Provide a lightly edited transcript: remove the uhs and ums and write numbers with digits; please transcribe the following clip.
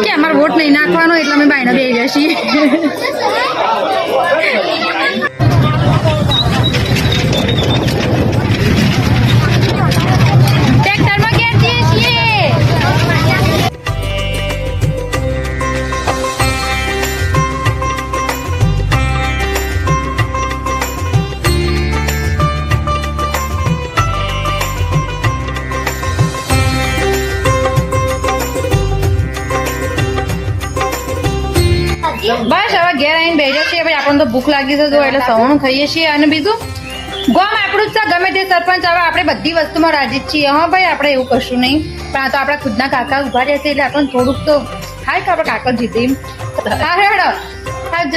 કે અમારે વોટ નહીં નાખવાનો એટલે અમે બાયને બેસી ગયા છીએ. ટ્રેક્ટરમાં ક્યાં જઈએ છીએ? બસ હવે ઘેર આવીને બેઠા છીએ. ભાઈ આપણને તો ભૂખ લાગી છે જો એટલે સવાણું ખાઈએ છીએ. અને બીજું ગોમ આપણું જ છે, ગમે તે સરપંચ આવે આપણે બધી વસ્તુમાં રાજી જ છીએ. હા ભાઈ આપણે એવું કશું નહીં, પણ આ તો આપણા ખુદના કાકા ઉભા રહ્યા છે એટલે આપણને થોડુંક તો થાય કે આપણે કાકા જીતે. હા હેડો હાજ.